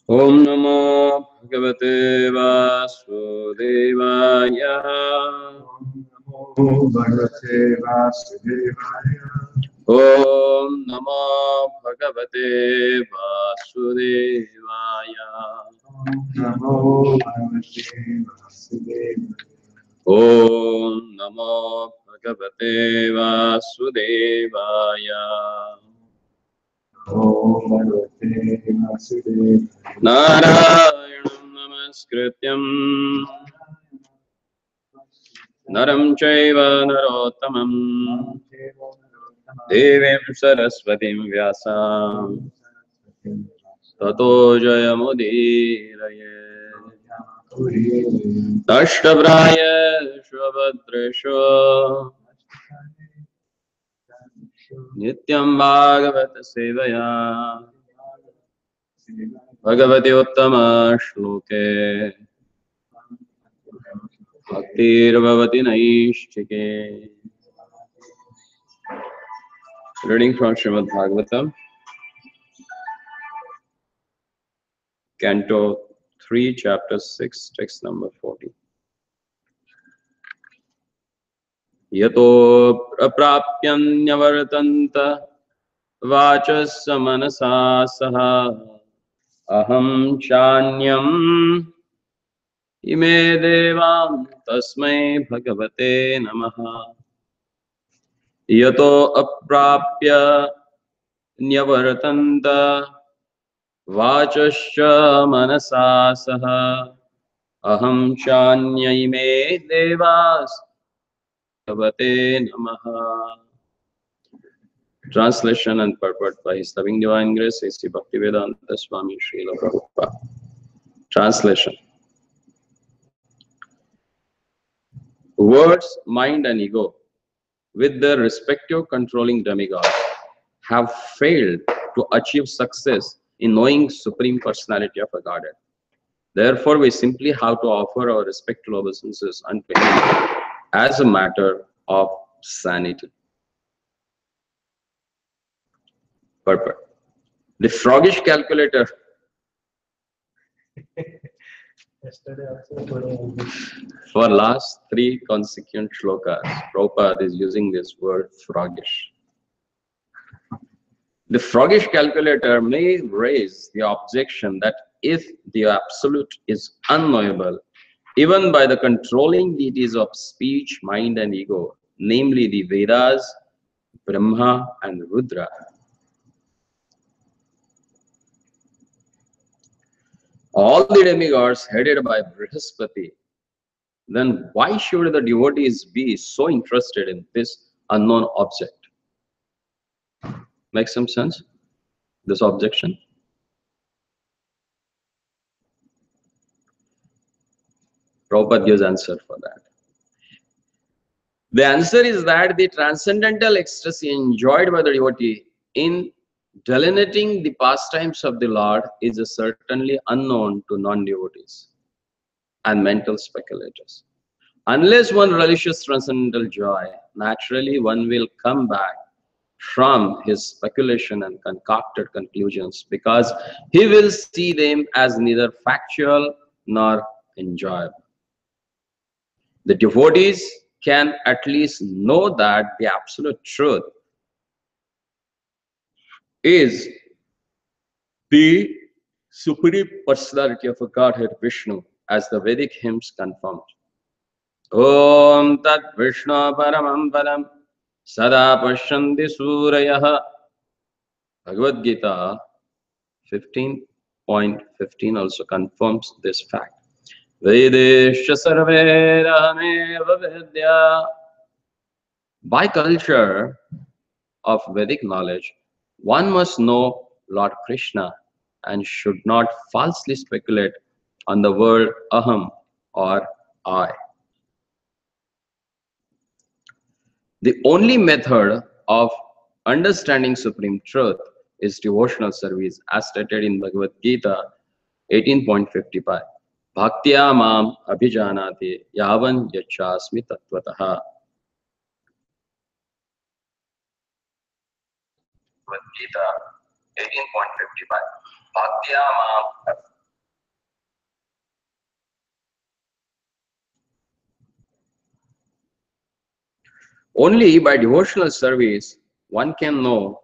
Om Namo Bhagavate Vasudevaya. Om Bhagavate Vasudevaya. Om Namo Bhagavate Vasudevaya. Namo Bhagavate Vasudevaya. Om Namo Bhagavate Vasudevaya. Om Bhagavate Vasudevaya. Narayanam Namaskrityam Naram Chaiva Narottamam Devim Saraswatim Vyasam Tato Jayamudiraye Ashtabraya Shvabhadresho Nityam Bhagavata Sevaya Bhagavati Uttama Shloke Bhaktir Bhavati Naishchike. Reading from Srimad Bhagavatam, Canto 3, Chapter 6, text number 40. Yato apraप्यन्यवर्तन्त vachasya manasa saha aham chanyam ime devam tasmai bhagavate namaha. Yato apraप्य न्यवर्तन्त vachasya manasa saha aham chanyime devas bhagavate namaha. Translation and purport by His Loving Divine Grace, A.C. Bhaktivedanta Swami Srila Prabhupada. Translation. Words, mind and ego, with their respective controlling demigods, have failed to achieve success in knowing Supreme Personality of Godhead. Therefore, we simply have to offer our respectful obeisances unto Him as a matter of sanity. Purport. The froggish calculator for last 3 consecutive shlokas, Prabhupada is using this word froggish. The froggish calculator may raise the objection that if the absolute is unknowable, even by the controlling deities of speech, mind and ego, namely the Vedas, Brahma and Rudra, all the demigods headed by Brihaspati, then why should the devotees be so interested in this unknown object? Make some sense, this objection? Prabhupada gives answer for that. The answer is that the transcendental ecstasy enjoyed by the devotee in delineating the pastimes of the Lord is certainly unknown to non-devotees and mental speculators. Unless one relishes transcendental joy, naturally one will come back from his speculation and concocted conclusions because he will see them as neither factual nor enjoyable. The devotees can at least know that the absolute truth is the Supreme Personality of Godhead Vishnu, as the Vedic hymns confirmed. Om Tat Vishnu Paramam Padam Sada Pashyanti Surayah. Bhagavad Gita 15.15 also confirms this fact. Vedesha Sarverahameva Vidya. By culture of Vedic knowledge, one must know Lord Krishna and should not falsely speculate on the word aham or I. The only method of understanding supreme truth is devotional service, as stated in Bhagavad Gita 18.55. Bhaktya mam abhijanati yavan yachasmi tattvataha. Bhagavad Gita 18.55. Bhaktya mam Only by devotional service one can know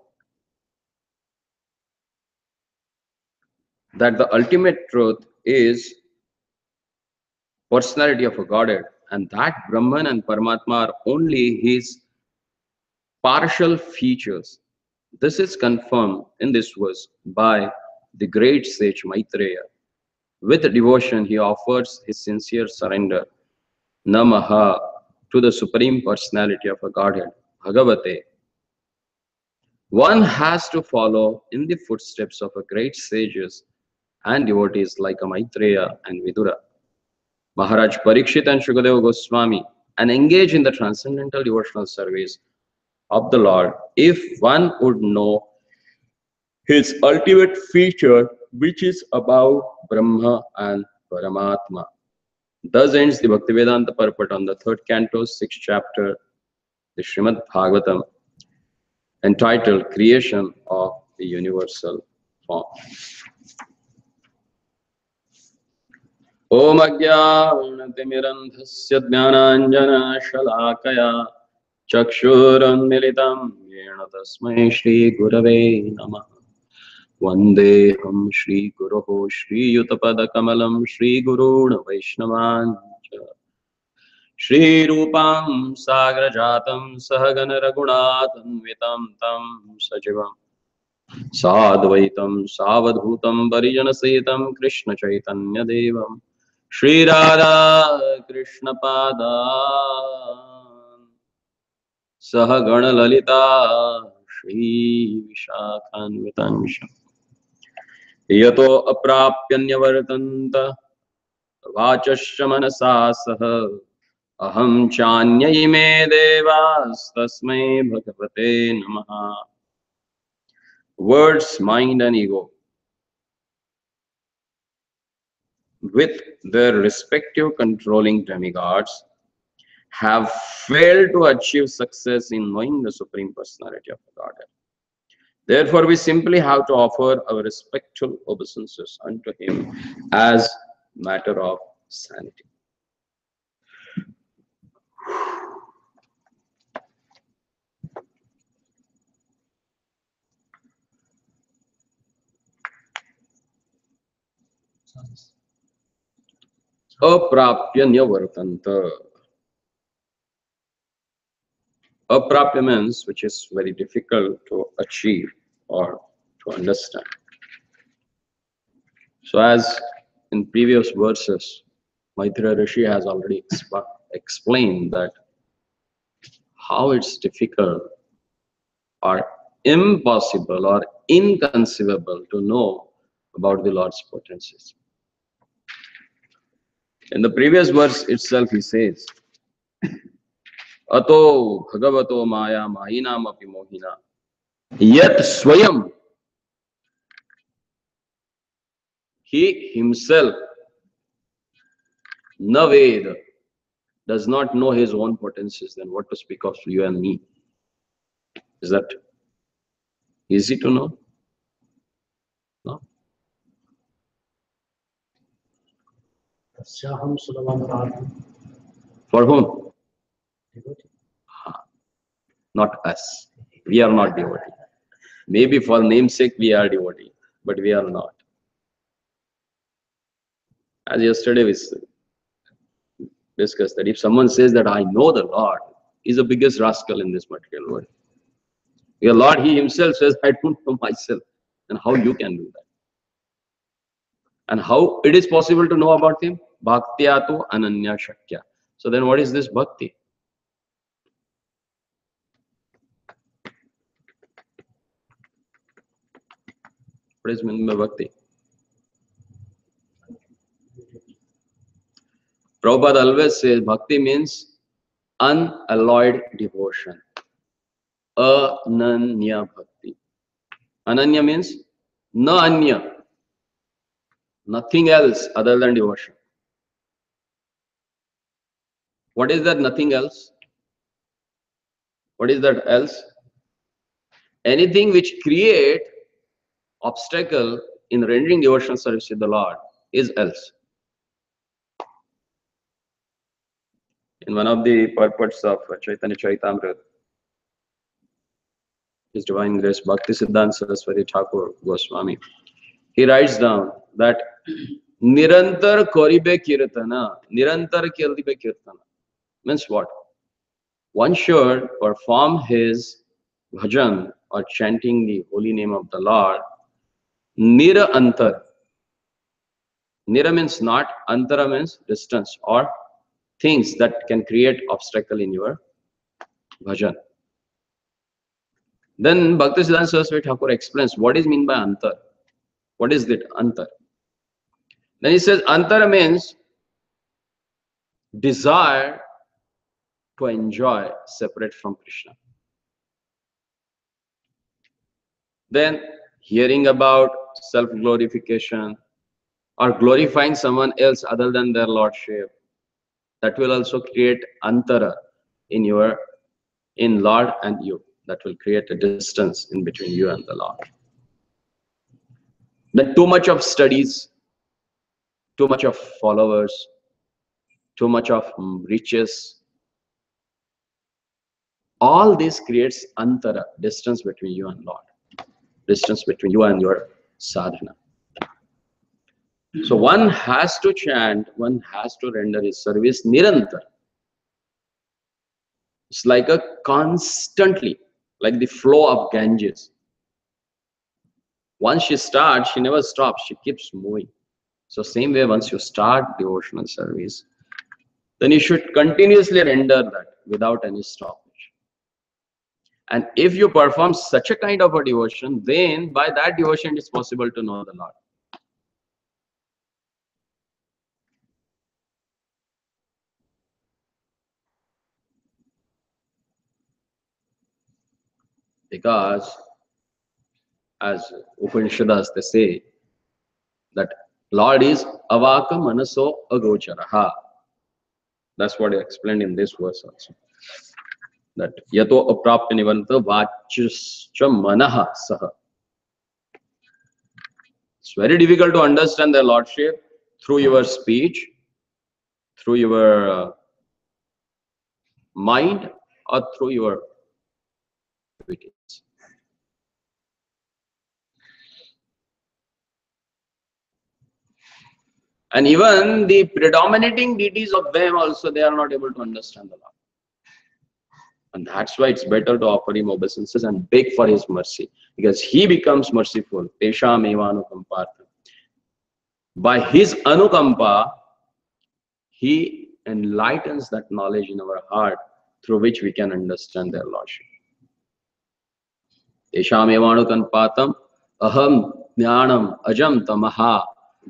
that the ultimate truth is personality of a Godhead, and that Brahman and Paramatma are only his partial features. This is confirmed in this verse by the great sage Maitreya. With devotion, he offers his sincere surrender, Namaha, to the Supreme Personality of a Godhead, Bhagavate. One has to follow in the footsteps of a great sages and devotees like a Maitreya and Vidura, Maharaj Parikshit and Shukadeva Goswami, and engage in the transcendental devotional service of the Lord if one would know his ultimate feature, which is above Brahma and Paramatma. Thus ends the Bhaktivedanta purport on the third canto, sixth chapter, the Srimad Bhagavatam, entitled Creation of the Universal Form. Om Ajnanatimirandhasya Jnananjana Shalakaya Chakshurunmilitam Yena Tasmai Shri Gurave Namaha. Vandeham Shri Guruho Shri Yutapada Kamalam Shri Guruna Vaishnavan Shri Rupam Sagra Jatam Sahagana Raghunatanvitam Tam Sajivam Sadvaitam Savadhutam Parijana Sahitam Krishna Chaitanya Devam Shri Radha Krishna Padan Sahagana Lalita Shri Vishakhanvitansham Yato Aprapyanyavartanta Vachasya Manasa Saha Aham Chanyai Me Devas Tasmai Bhagavate Namaha. Words, mind and ego, with their respective controlling demigods, have failed to achieve success in knowing the Supreme Personality of Godhead. Therefore, we simply have to offer our respectful obeisances unto him as matter of sanity. Aprapya nyavartanta. Aprapya means which is very difficult to achieve or to understand. So as in previous verses, Maitreya Rishi has already explained that how it's difficult or impossible or inconceivable to know about the Lord's potencies. In the previous verse itself, he says, Ato bhagavato maya mahinam api mohina yat swayam. He himself, na ved, does not know his own potencies, then what to speak of you and me? Is that easy to know? No. For whom? Not us. We are not devotee. Maybe for namesake we are devotee, but we are not. As yesterday we discussed that if someone says that I know the Lord, he's the biggest rascal in this material world. Your Lord, he himself says, I don't know myself. And how you can do that? And how it is possible to know about him? Bhaktyatu ananya shakya. So then what is this bhakti? What is meant by bhakti? Prabhupada always says bhakti means unalloyed devotion. Ananya bhakti. Ananya means na anya. Nothing else other than devotion. What is that nothing else? What is that else? Anything which create obstacle in rendering devotional service to the Lord is else. In one of the purports of Chaitanya Charitamrita, His Divine Grace Bhakti Siddhanta Saraswati Thakur Goswami, he writes down that Nirantar Koribe Kirtana, Nirantar Koribe Kirtana means what? One should perform his bhajan or chanting the holy name of the Lord Nira Antar. Nira means not, Antara means distance or things that can create obstacle in your bhajan. Then Bhaktisiddhanta Saraswati Thakur explains what is mean by Antar. What is that Antar? Then he says Antara means desire to enjoy separate from Krishna. Then hearing about self-glorification or glorifying someone else other than their lordship, that will also create antara in Lord and you. That will create a distance in between you and the Lord. Then too much of studies, too much of followers, too much of riches, all this creates antara, distance between you and Lord, distance between you and your sadhana. So one has to chant, one has to render his service nirantar. It's like a constantly, like the flow of Ganges. Once she starts, she never stops, she keeps moving. So same way, once you start devotional service, then you should continuously render that without any stoppage. And if you perform such a kind of a devotion, then by that devotion it is possible to know the Lord. Because as Upanishads they say that Lord is avaka manaso agocharaha. That's what I explained in this verse also. That yato aprapya nivanta vachuscha manaha saha. It's very difficult to understand the Lordship through your speech, through your mind, or through your activities. And even the predominating deities of them also, they are not able to understand the Lord. And that's why it's better to offer him obeisances and beg for his mercy, because he becomes merciful. Tesham eva anukampartha. By his anukampa, he enlightens that knowledge in our heart through which we can understand their Lordship. Tesham eva anukampatam aham jnanam ajam tamaha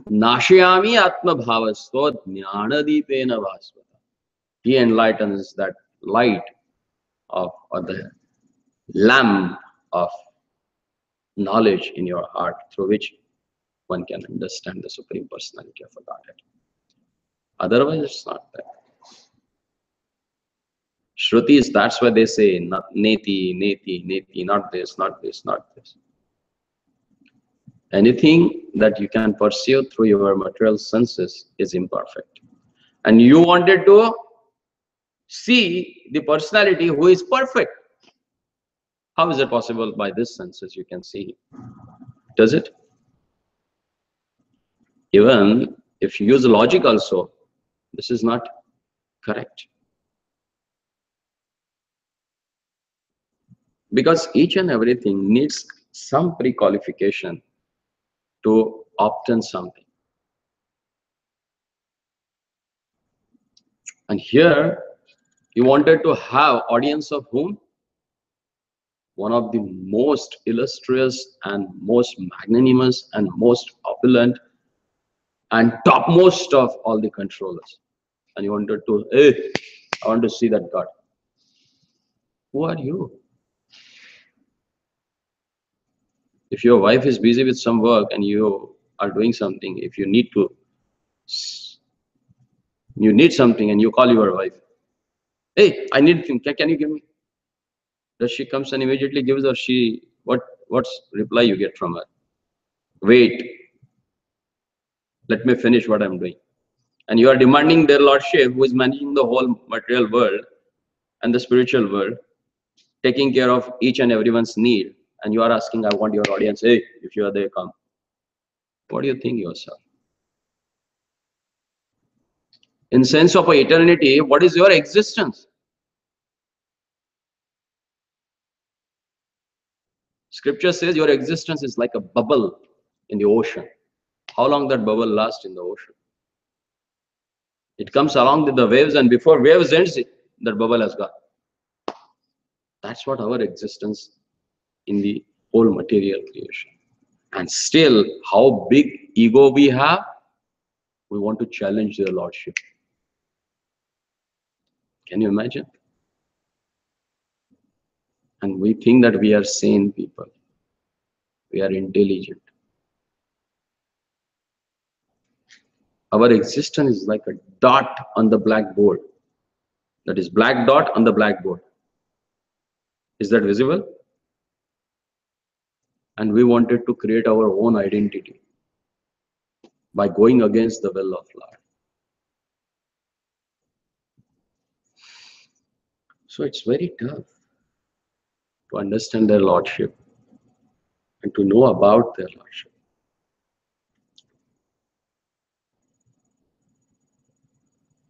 nashayami atma bhavasto jnanadipena vasvata. He enlightens that light of, or the lamp of knowledge in your heart through which one can understand the Supreme Personality of Godhead. Otherwise, it's not there. Shrutis, that's why they say, not neti, neti, neti, not this, not this, not this. Anything that you can pursue through your material senses is imperfect. And you wanted to see the personality who is perfect. How is it possible? By this senses you can see him. Does it? Even if you use logic also, this is not correct. Because each and everything needs some pre-qualification to obtain something. And here, you wanted to have audience of whom? One of the most illustrious and most magnanimous and most opulent and topmost of all the controllers. And you wanted to, hey, I want to see that God. Who are you? If your wife is busy with some work and you are doing something, if you need something and you call your wife, hey, I need thing, can you give me? Does she comes and immediately gives, or she, what's reply you get from her? Wait, let me finish what I'm doing. and you are demanding their lordship, who is managing the whole material world and the spiritual world, taking care of each and everyone's need, and you are asking, I want your audience, hey, if you are there, come. What do you think yourself? In sense of eternity, what is your existence? Scripture says your existence is like a bubble in the ocean. How long that bubble lasts in the ocean? It comes along with the waves, and before waves ends, that bubble has gone. That's what our existence in the whole material creation. And still, how big ego we have, we want to challenge their lordship. Can you imagine? And we think that we are sane people. We are intelligent. Our existence is like a dot on the blackboard. That is black dot on the blackboard. Is that visible? And we wanted to create our own identity by going against the will of Lord. So it's very tough to understand their lordship and to know about their lordship.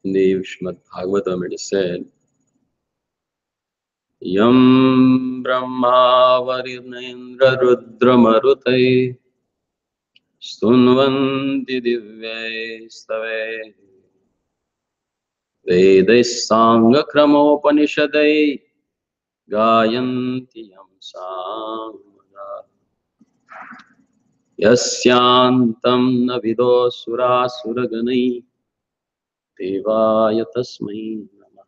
In the Srimad Bhagavatam it is said, Yam Brahma Varinendra Rudra Marutai Stunvanti Divyai Stave Vedai Sangha Kramopanishadai Gayanti Yam Samada Yasyantam na vido sura suraganai Devaya tasmai namah.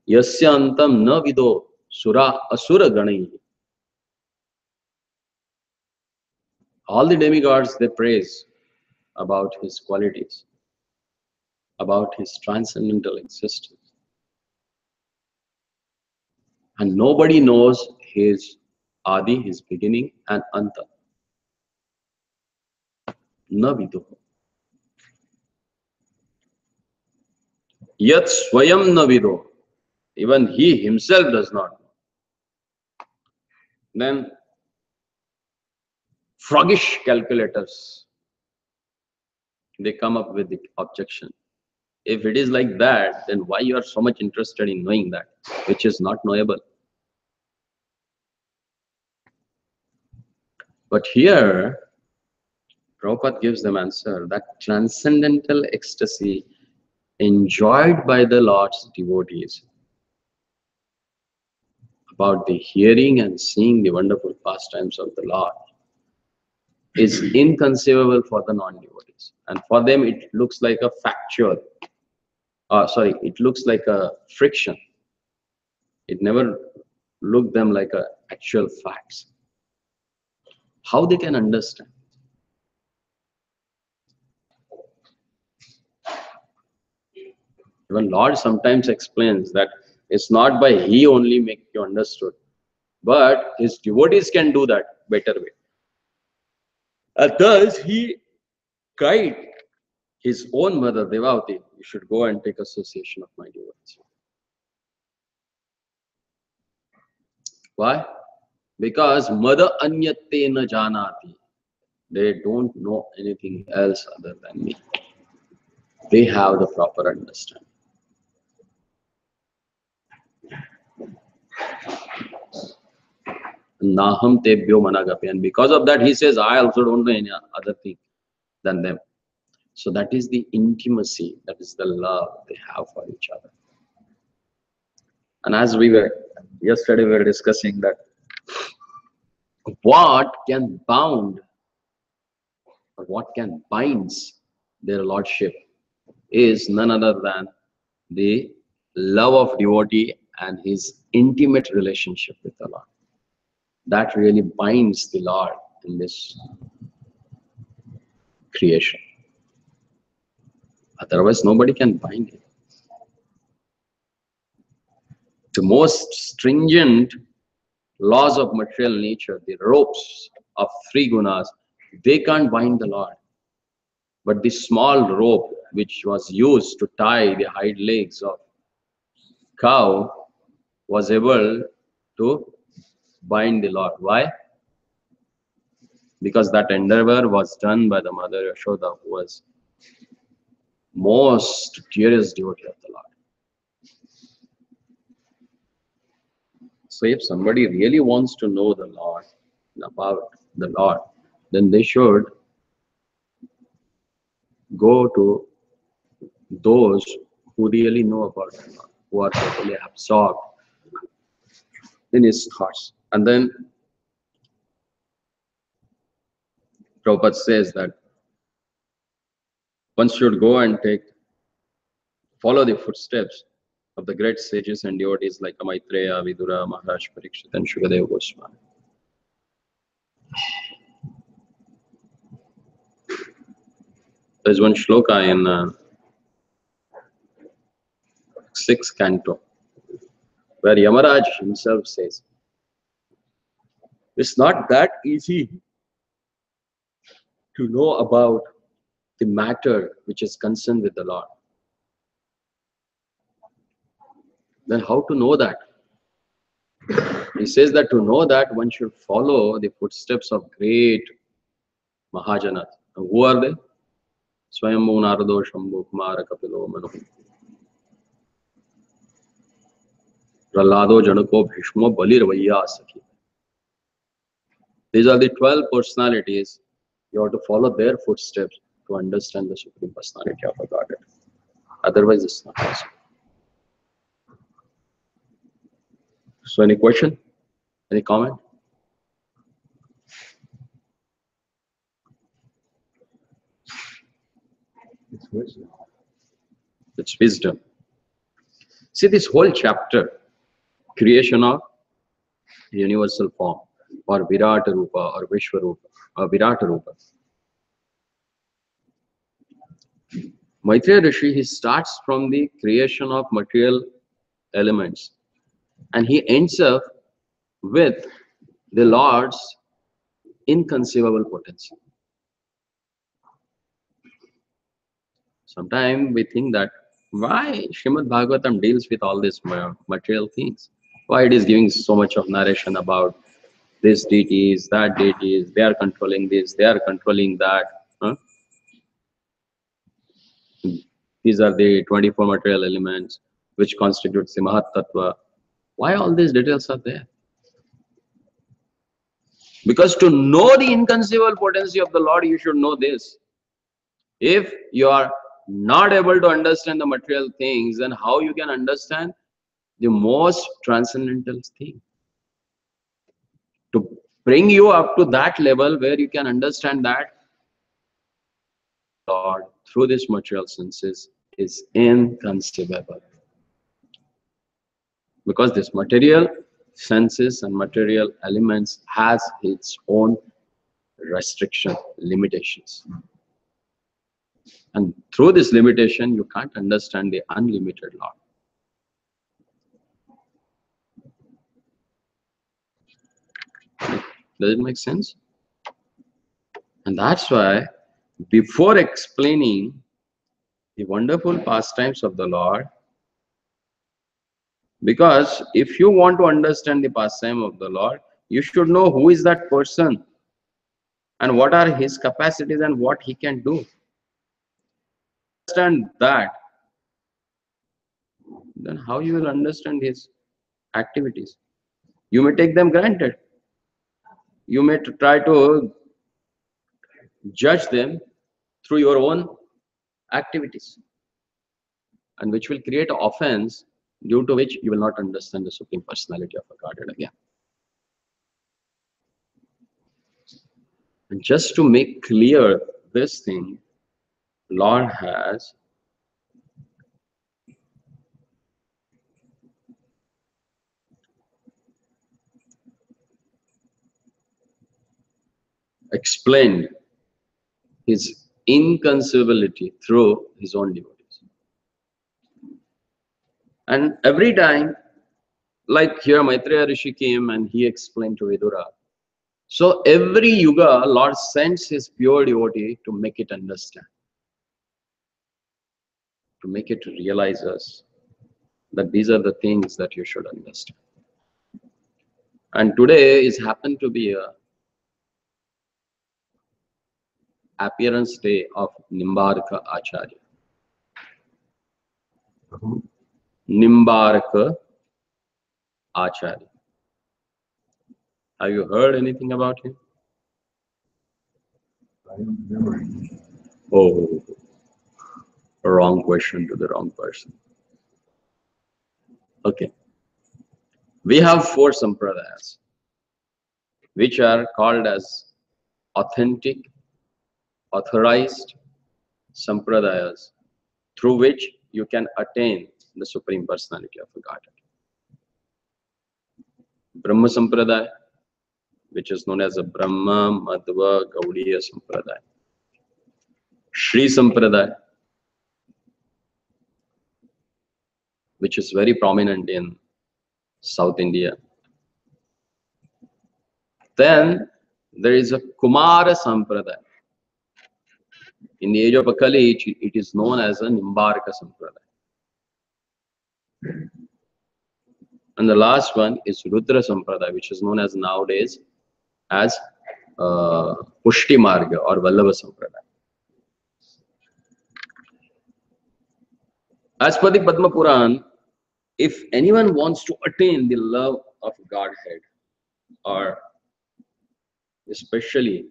Yasyantam na vido sura asura ganai. All the demigods, they praise about his qualities, about his transcendental existence. And nobody knows his Adi, his beginning, and Anta. Na vido. Yat swayam na vido. Even he himself does not know. Then froggish calculators, they come up with the objection. If it is like that, then why you are so much interested in knowing that, which is not knowable? But here, Prabhupada gives them answer that transcendental ecstasy enjoyed by the Lord's devotees about the hearing and seeing the wonderful pastimes of the Lord is inconceivable for the non-devotees. And for them, it looks like a factual, it looks like a friction. It never looked them like a actual facts. How they can understand? Even Lord sometimes explains that it's not by he only make you understood, but his devotees can do that better way. And thus he guide his own mother Devavati, you should go and take association of my devotees. Why? Because mother anyate na janati. They don't know anything else other than me. They have the proper understanding. Naham tebhyo managapi. And because of that, he says, I also don't know any other thing than them. So that is the intimacy, that is the love they have for each other. And as yesterday we were discussing that what can bound or what can binds their lordship is none other than the love of devotee and his intimate relationship with the Lord. That really binds the Lord in this creation. Otherwise, nobody can bind it. The most stringent laws of material nature, the ropes of three gunas, they can't bind the Lord. But this small rope which was used to tie the hind legs of cow was able to bind the Lord. Why? Because that endeavor was done by the mother Yashoda, who was most dearest devotee of the Lord. So if somebody really wants to know the Lord, about the Lord, then they should go to those who really know about the Lord, who are totally absorbed in his thoughts. And then Prabhupada says that one should go and follow the footsteps of the great sages and devotees like Maitreya, Vidura, Maharaj Parikshit, and Shukadeva Goswami. There's one shloka in 6th canto where Yamaraj himself says, it's not that easy to know about the matter which is concerned with the Lord. Then how to know that? He says that to know that one should follow the footsteps of great Mahajanas. Who are they? Swayambhu Narado Shambhu Kumara Kapilo Manu Pralado Janako Bhishmo Balir Vayya Sakhi. These are the 12 personalities. You have to follow their footsteps to understand the Supreme Personality of Godhead. Otherwise, it's not possible. So, any question? Any comment? It's wisdom. It's wisdom. See, this whole chapter, creation of universal form, or Virata Rupa, or Vishwarupa, or Virata Rupa. Maitreya Rishi, he starts from the creation of material elements, and he ends up with the Lord's inconceivable potency. Sometimes we think that why Srimad Bhagavatam deals with all these material things? Why it is giving so much of narration about this deities, that deities, they are controlling this, they are controlling that. Huh? These are the 24 material elements which constitutes the Mahat Tattva. Why all these details are there? Because to know the inconceivable potency of the Lord, you should know this. If you are not able to understand the material things, then how you can understand the most transcendental thing? To bring you up to that level where you can understand that Lord through these material senses is inconceivable. Because this material senses and material elements has its own restriction, limitations. And through this limitation, you can't understand the unlimited Lord. Does it make sense? And that's why, before explaining the wonderful pastimes of the Lord, because if you want to understand the pastime of the Lord, you should know who is that person and what are his capacities and what he can do. Understand that, then how you will understand his activities? You may take them granted. You may try to judge them through your own activities, and which will create offense, due to which you will not understand the Supreme Personality of Godhead again. And just to make clear this thing, Lord has explained his inconceivability through his own devotees. And every time, like here Maitreya Rishi came and he explained to Vidura. So every yuga, Lord sends his pure devotee to make it understand. to make it realize us that these are the things that you should understand. And today is happened to be a appearance day of Nimbarka Acharya. Nimbarka Acharya. Have you heard anything about him? I am remembering. Oh, wrong question to the wrong person. Okay. We have 4 sampradayas, which are called as authentic, authorized sampradayas, through which you can attain the Supreme Personality of Godhead. Brahma Sampradaya, which is known as a Brahma Madhva Gaudiya Sampradaya. Shri Sampradaya, which is very prominent in South India. Then there is a Kumara Sampradaya. In the age of Akali, it is known as a Nimbarka Sampradaya. And the last one is Rudra Sampradaya, which is known as nowadays as Pushti Marga or Vallabha Sampradaya. As per the Padma Puran, if anyone wants to attain the love of Godhead, or especially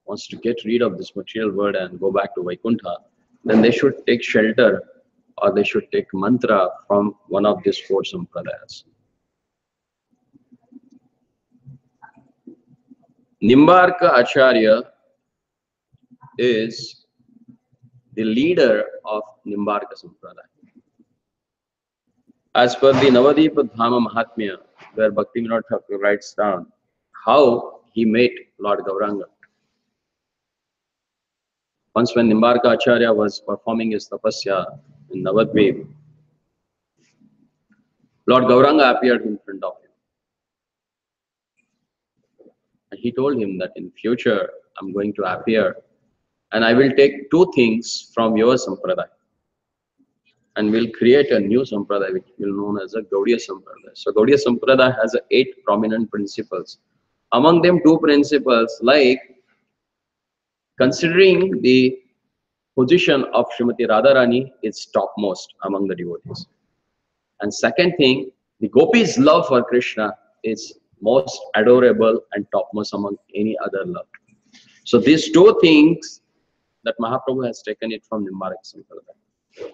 wants to get rid of this material world and go back to Vaikuntha, then they should take shelter or they should take mantra from one of these 4 sampradayas. Nimbarka Acharya is the leader of Nimbarka Sampradaya. As per the Navadipa Dhama Mahatmya, where Bhaktivinoda Thakur writes down how he met Lord Gauranga. Once when Nimbarka Acharya was performing his tapasya in Navadvip, Lord Gauranga appeared in front of him. And he told him that in future, I'm going to appear and I will take 2 things from your sampradaya and will create a new sampradaya which will be known as a Gaudiya Sampradaya. So Gaudiya Sampradaya has 8 prominent principles. Among them 2 principles like considering the position of Srimati Radharani is topmost among the devotees. And second thing, the gopis' love for Krishna is most adorable and topmost among any other love. So these 2 things that Mahaprabhu has taken it from Nimbarka Sampradaya.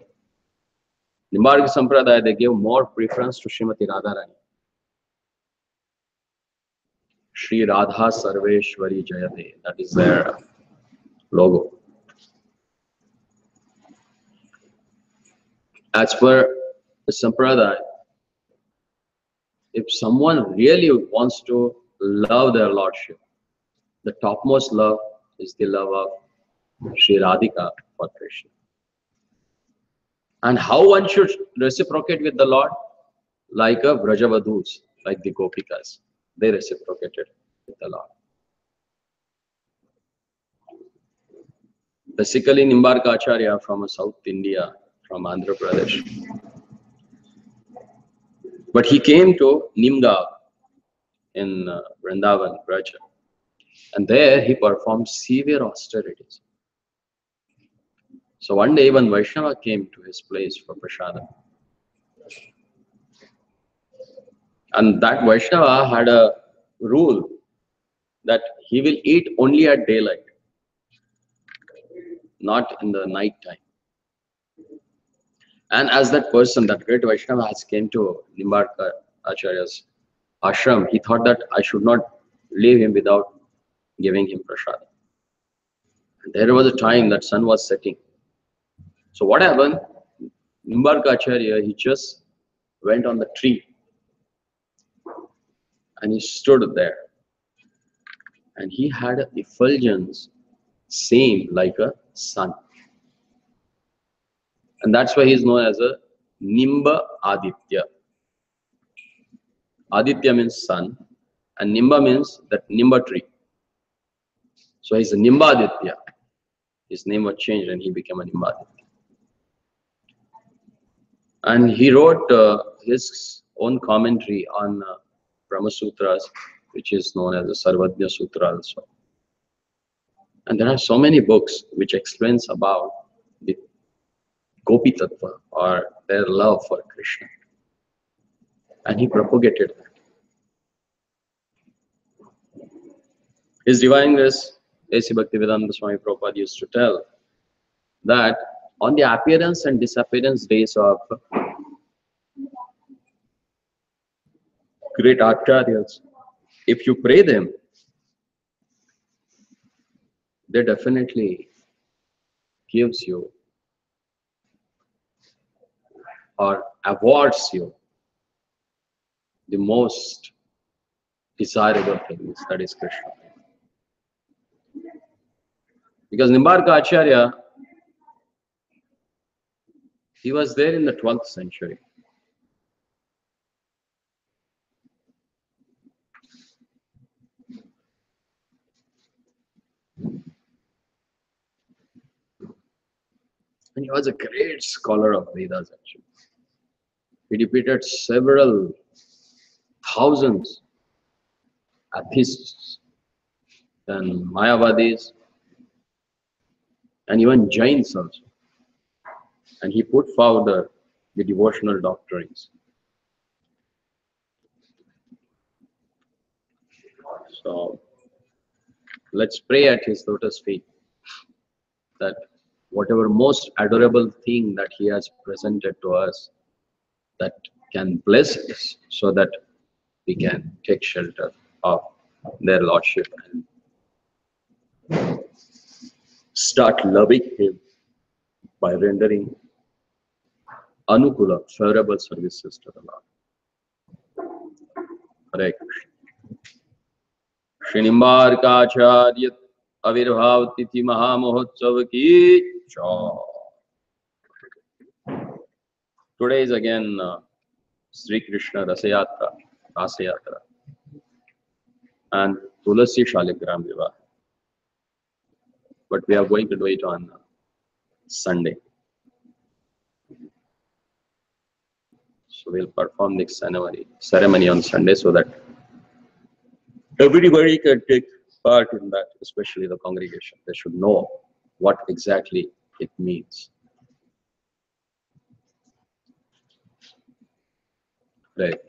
Nimbarka Sampradaya, they give more preference to Srimati Radharani. Shri Radha Sarveshwari Jayate, that is their logo. As per the Sampradaya, if someone really wants to love their Lordship, the topmost love is the love of Shri Radhika for Krishna. And how one should reciprocate with the Lord? Like a Vrajavadhus, like the Gopikas. They reciprocated with the Lord. Basically, Nimbarka Acharya from South India, from Andhra Pradesh. But he came to Nimgaon in Vrindavan, Braja. And there he performed severe austerities. So one day when Vaishnava came to his place for Prasada, and that Vaishnava had a rule that he will eat only at daylight, not in the night time. And as that person, that great Vaishnava has came to Nimbarka Acharya's ashram, he thought that I should not leave him without giving him prasad. And there was a time that sun was setting. So what happened? Nimbarka Acharya, he just went on the tree and he stood there. And he had an effulgence same like a sun. And that's why he is known as a Nimba Aditya. Aditya means sun and Nimba means that Nimba tree. So he's a Nimba Aditya. His name was changed and he became a Nimba Aditya. And he wrote his own commentary on Brahma Sutras, which is known as the Sarvajna Sutra also. And there are so many books which explains about the Gopi Tattva, or their love for Krishna. And he propagated that. His Divine Grace, A.C. Bhaktivedanta Swami Prabhupada used to tell that on the appearance and disappearance days of great acharyas, if you pray them, they definitely gives you or awards you the most desirable things, that is Krishna. Because Nimbarka Acharya, he was there in the 12th century. And he was a great scholar of Vedas actually. He defeated several thousands atheists and Mayavadis and even Jains also. And he put forward the devotional doctrines. So let's pray at his lotus feet that whatever most adorable thing that he has presented to us, that can bless us so that we can take shelter of their lordship and start loving him by rendering anukula, favorable services to the Lord. Hare Krishna. Srinimbarkacharya Avirbhav Tithi Mahamahotsav ki jai. Today is again Sri Krishna Rasayatra, and Tulasi Shaligram Vivah. But we are going to do it on Sunday. So we'll perform the ceremony on Sunday so that everybody can take part in that, especially the congregation. They should know what exactly it means. Right.